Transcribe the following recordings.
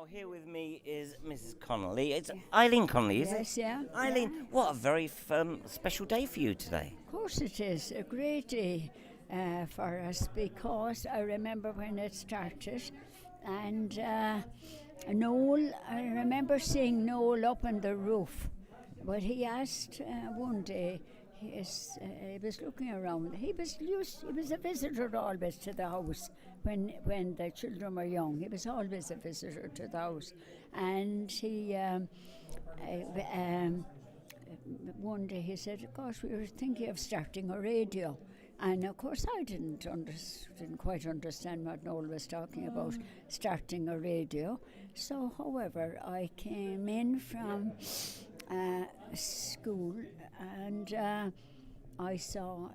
Now, here with me is Mrs. Connolly. It's Eileen Connolly, isn't it? Yes, yeah. Eileen, what a very special day for you today. Of course it is. A great day for us because I remember when it started and Noel, I remember seeing Noel up on the roof, but he asked one day, he was looking around. He was a visitor always to the house when the children were young. He was always a visitor to the house, and he one day he said, "Gosh, we were thinking of starting a radio." And of course, I didn't quite understand what Noel was talking about, starting a radio. So, however, I came in from school and I saw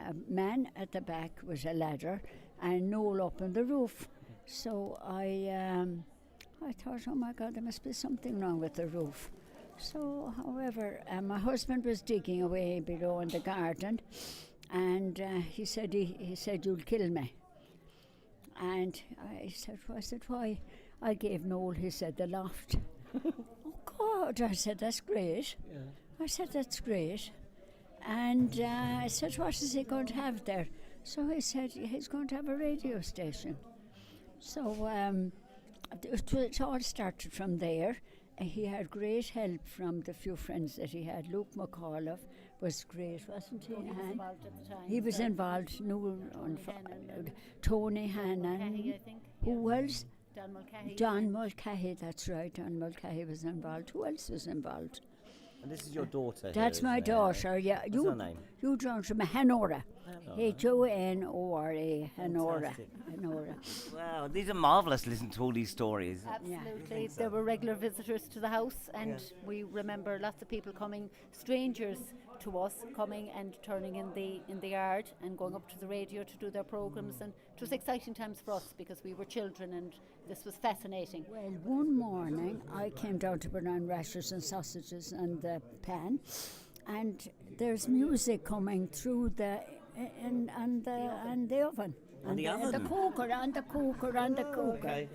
a man at the back with a ladder and Noel up on the roof. So I thought, oh my God, there must be something wrong with the roof. So, however, my husband was digging away below in the garden, and he said, "You'll kill me." And I said, "Why?" I gave Noel, he said, the loft. Oh God, I said, "That's great." Yeah. I said, "That's great." And I said, "What is he going to have there?" So he said, he's going to have a radio station. So it all started from there. He had great help from the few friends that he had. Luke McAuliffe was great, wasn't he? He was involved at the time. He was involved. Tony Hannon. Mulcahy, I think. Who else? Don Mulcahy. Don Mulcahy, that's right. Don Mulcahy was involved. Who else was involved? And this is your daughter. That's my daughter, yeah. What's her name? You don't remember Honora. Honora. Honora. Wow, these are marvellous to listen to all these stories. Absolutely. There were regular visitors to the house, and we remember lots of people coming, strangers to us, coming and turning in the yard and going up to the radio to do their programmes, and it was exciting times for us because we were children and this was fascinating. Well, one morning I came down to put on rashers and sausages and the pan, and there's music coming through the oven. And the oven? The cooker. Okay.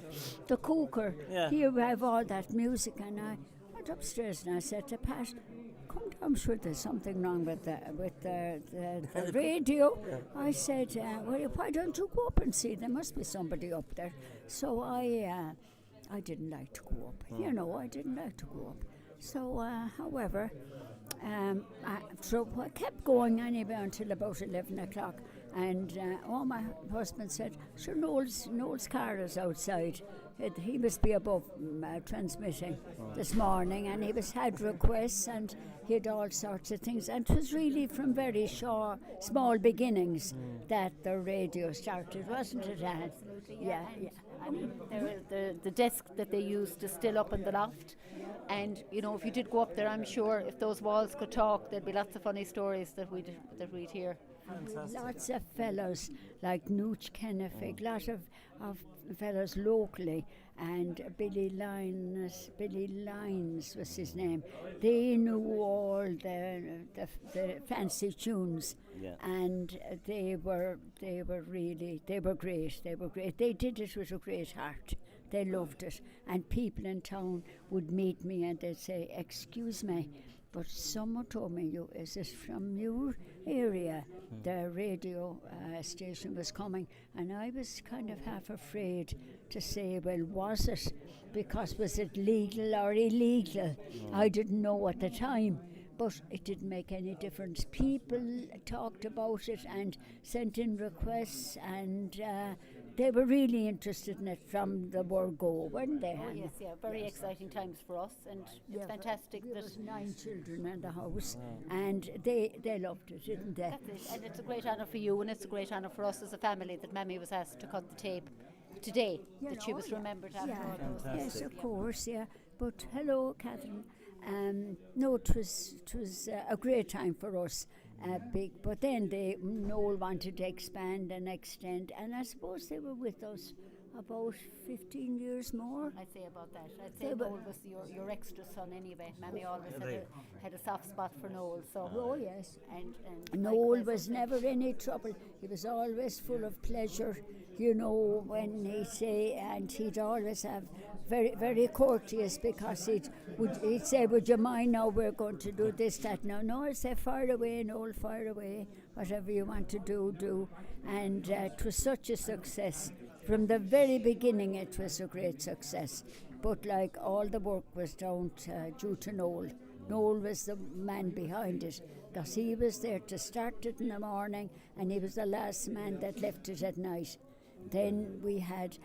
The cooker. Yeah. Here we have all that music, and I went upstairs and I said to Pat, "Come down, I'm sure there's something wrong with the radio." Yeah. I said, "Well, why don't you go up and see? There must be somebody up there." So I didn't like to go up. I didn't like to go up. So, however, I kept going anyway until about 11 o'clock. And my husband said, "Sure, Noel's car is outside. He must be above transmitting this morning." And he had requests and he had all sorts of things. And it was really from very small beginnings that the radio started, wasn't it, Anne? Absolutely, yeah. I mean, the desk that they used is still up in the loft. And, if you did go up there, I'm sure if those walls could talk, there'd be lots of funny stories that we'd hear. Fantastic. Lots of fellows like Nooch Kennefic, lot of fellows locally, and Billy Lyons was his name. They knew all the fancy tunes, and they were great. They did it with a great heart. They loved it, and people in town would meet me and they'd say, "Excuse me, but someone told me is it from your area? The radio station was coming," and I was kind of half afraid to say, "Well, was it? Because was it legal or illegal?" I didn't know at the time. But it didn't make any difference. People talked about it and sent in requests, and they were really interested in it from the word go, weren't they? Oh, yes, yeah. Very exciting times for us, and it's fantastic. There was 9 children in the house, and they loved it, didn't they? That's it. And it's a great honour for you, and it's a great honour for us as a family that Mammy was asked to cut the tape today, that she was remembered after all those. Yes, of course, yeah. But hello, Catherine. No, it was a great time for us, big. But then Noel wanted to expand and extend, and I suppose they were with us about 15 years more. I'd say about that. I'd say Noel was your extra son anyway. Mammy always had a soft spot for Noel. So. Oh yes. And Noel was never any trouble. He was always full of pleasure. you know, when he say, and he'd always have very, very courteous, because he'd say, would you mind now, we're going to do this, that. No, I'd say, fire away, Noel, fire away, whatever you want to do. And it was such a success. From the very beginning, it was a great success. But like, all the work was down due to Noel. Noel was the man behind it, because he was there to start it in the morning, and he was the last man that left it at night. Then we had,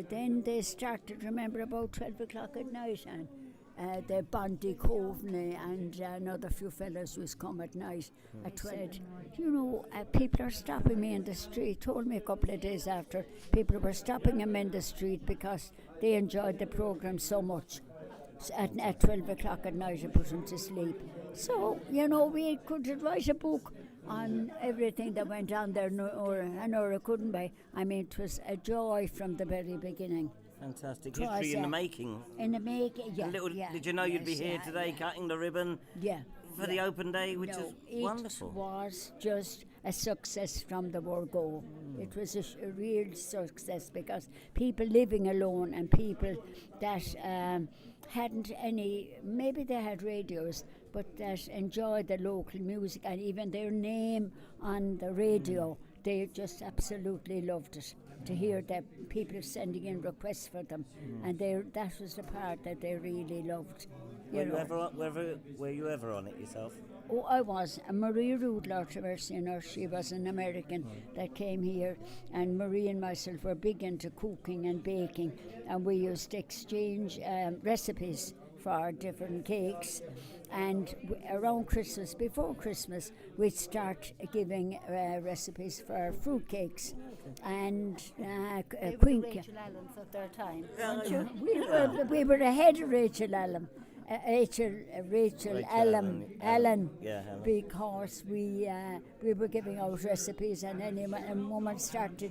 then they started, remember, about 12 o'clock at night, and the Bondi Coveney and another few fellows was come at night at 12. Said, you know, people are stopping me in the street, told me a couple of days after, people were stopping him in the street because they enjoyed the programme so much. At 12 o'clock at night, I put him to sleep. So, you know, we could write a book on everything that went on there, Nora couldn't be. I mean, it was a joy from the very beginning. Fantastic history in the making. In the making, yeah. Did you know you'd be here today, cutting the ribbon? Yeah. For the open day, which is wonderful. It was just a success from the word go. It was a real success, because people living alone and people that hadn't any, maybe they had radios, but that enjoyed the local music and even their name on the radio, they just absolutely loved it. To hear that people sending in requests for them, and that was the part that they really loved. Were you ever on it yourself? Oh, I was. Marie Rood, Lord have mercy on her, she was an American that came here, and Marie and myself were big into cooking and baking, and we used to exchange recipes for different cakes. And around Christmas, before Christmas, we'd start giving recipes for fruit cakes and queen cake. Rachel Allen's of their time. We were ahead of Rachel Allen. Rachel Allen, because we were giving out recipes, and then a woman stopped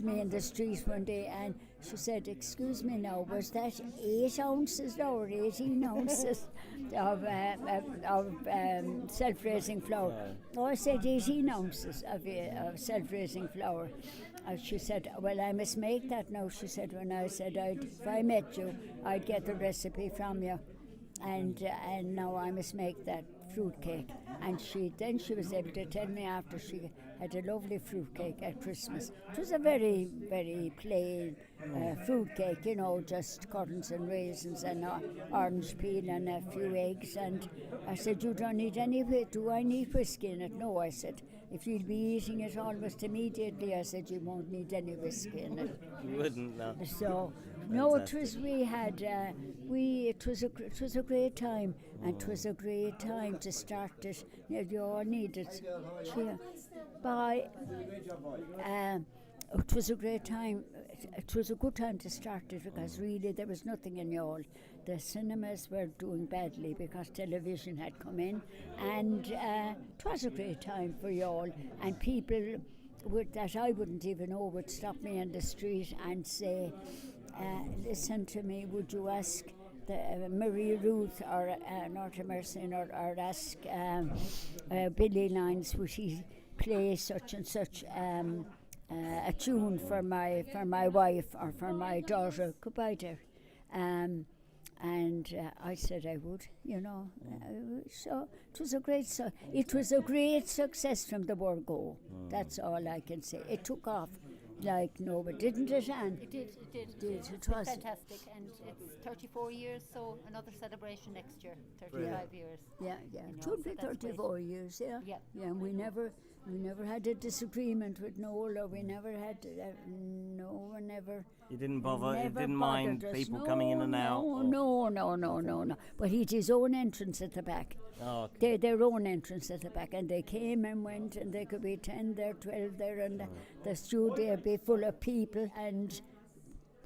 me in the street one day, and she said, excuse me now, was that 8 ounces or 18 ounces of self-raising flour? No, I said 18 ounces of self-raising flour. She said, well, I must make that now. She said, when I said, if I met you, I'd get the recipe from you. And now I must make that fruit cake. And she was able to tell me after she had a lovely fruit cake at Christmas. It was a very, very plain fruit cake, you know, just currants and raisins and orange peel and a few eggs. And I said, you don't need any, do I need whiskey in it? No, I said, if you'll be eating it almost immediately, I said, you won't need any whiskey in it. You wouldn't, no. So, no, it was, it was a great time, and it was a great time to start it. You all needed cheer. It was a great time. It was a good time to start it, because really there was nothing in Youghal. The cinemas were doing badly because television had come in, and it was a great time for Youghal. And people that I wouldn't even know would stop me in the street and say, listen to me, would you ask Marie Ruth or North Mercy, or ask Billy Lyons, would he play such and such a tune for my wife or for my daughter? Goodbye there. And I said I would, you know. So it was a great success from the word go. That's all I can say. It took off like nobody, didn't it, Anne? It did. It was fantastic, and it's 34 years, so another celebration next year. 35 years. Yeah. It would be 34 years. Yeah. And we never had a disagreement with Noel, or we never had no one ever. You didn't bother. You didn't mind people coming in and out. No. But he had his own entrance at the back. Oh, okay. Their own entrance at the back, and they came and went, and there could be 10 there, 12 there, and the studio would be full of people, and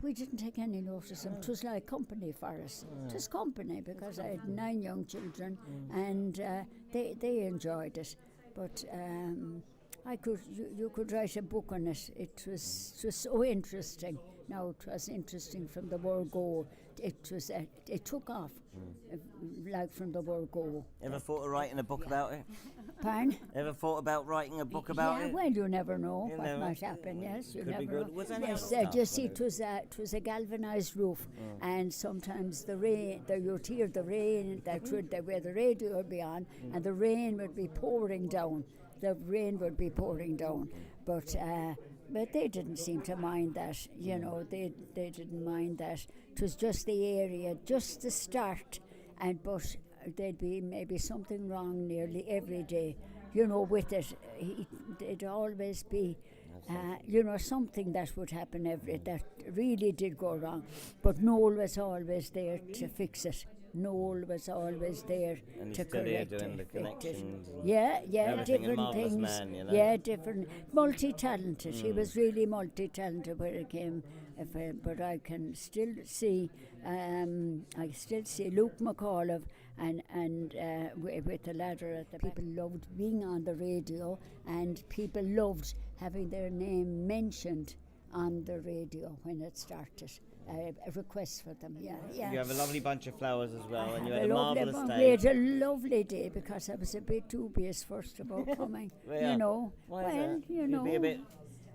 we didn't take any notice of it. It was like company for us. It was company, because I had 9 young children, and they enjoyed it. But you could write a book on it. It was so interesting. Now it was interesting from the word go. It took off, like from the word go. Ever thought of writing a book about it? Pardon? Ever thought about writing a book about it? Well, you never know what never. might happen. Yes, you Could never be good. know. Was any Yes, other stuff you see, on it was a galvanised roof, and sometimes the rain, you'd hear the rain where the radio would be on, and the rain would be pouring down. The rain would be pouring down, but they didn't seem to mind that. You know, they didn't mind that. It was just the area, just the start, but there'd be maybe something wrong nearly every day. You know, with it, it'd always be, something that would happen that really did go wrong. But Noel was always there to fix it. Noel was always there And he's to still here correct doing the it. connections. and Yeah, everything, a different marvellous things. man, you know. Yeah, different, multi-talented. He was really multi-talented when it came. But I can still see, Luke McAuliffe and with the ladder at the people loved being on the radio, and people loved having their name mentioned on the radio when it started. A request for them, yeah. You have a lovely bunch of flowers as well, and you I had a lovely marvellous one. day. We had a lovely day because I was a bit dubious first of all coming. Yeah. You know, Why is that? you You'd know. be a bit.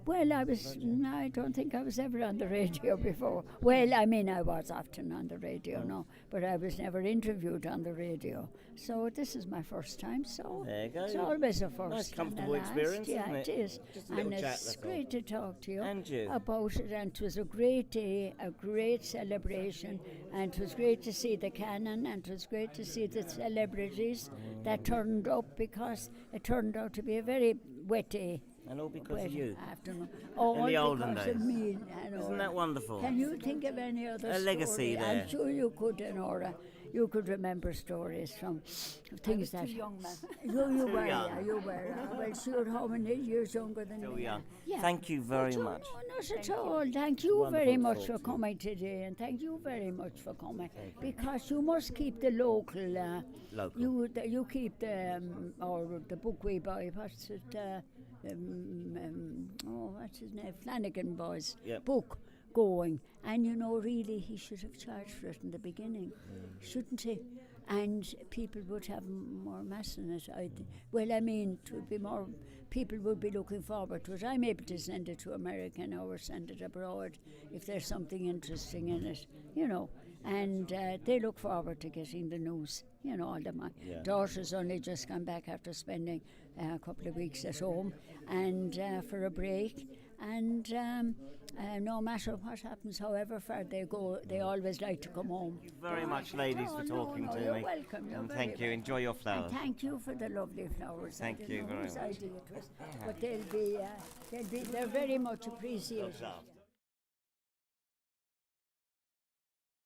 Well, I don't think I was ever on the radio before. Well, I mean, I was often on the radio, no, but I was never interviewed on the radio. So this is my first time, so There you go. it's always a first. Nice, and a comfortable last. experience, yeah, isn't it? it is. Just a little and chat, it's that's all. great to talk to you And you. about it. And it was a great day, a great celebration, and it was great to see the canon, and it was great to see the celebrities that turned up, because it turned out to be a very wet day. And all because Wet of you. afternoon. All In the olden because of days. me, Nora. Isn't that wonderful? Can you think of any other A legacy story? there. I'm sure you could, Nora. You could remember stories from things that. Too young, man. You were, young. yeah, you were. Well, sure, how many years younger than Still me? young. Yeah. Thank you very No, much. not at all. Thank you Wonderful very to much talk for to you. coming today, and thank you very much for coming, because you must keep the local. Local. You keep the the book we buy. What's it? What's his name? Flanagan Boys Yep. book going, and you know, really, he should have charged for it in the beginning, shouldn't he? And people would have more mass in it. Well, I mean, it would be more. People would be looking forward to it. I'm able to send it to America now, or send it abroad if there's something interesting in it, you know. And they look forward to getting the news. You know, all my daughter's only just come back after spending a couple of weeks at home, and for a break. And no matter what happens, however far they go, they always like to come home. Thank you very much, ladies, for talking to you're me. welcome. You're And very thank you. welcome. Enjoy your And flowers. thank you for the lovely flowers. Thank I you didn't know very whose much. idea it was, but they're very much appreciated. Look sharp.